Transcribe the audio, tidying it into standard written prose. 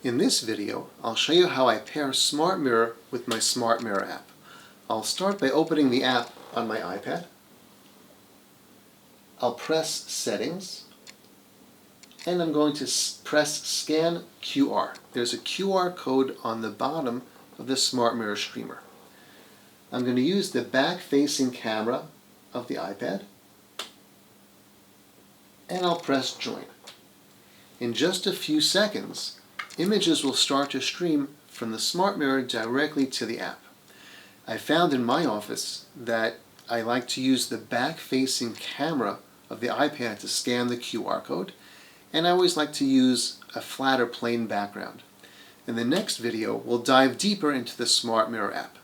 In this video, I'll show you how I pair SmartMirror with my SmartMirror app. I'll start by opening the app on my iPad. I'll press Settings, and I'm going to press Scan QR. There's a QR code on the bottom of the SmartMirror streamer. I'm going to use the back-facing camera of the iPad, and I'll press Join. In just a few seconds, images will start to stream from the SmartMirror directly to the app. I found in my office that I like to use the back-facing camera of the iPad to scan the QR code, and I always like to use a flat or plain background. In the next video, we'll dive deeper into the SmartMirror app.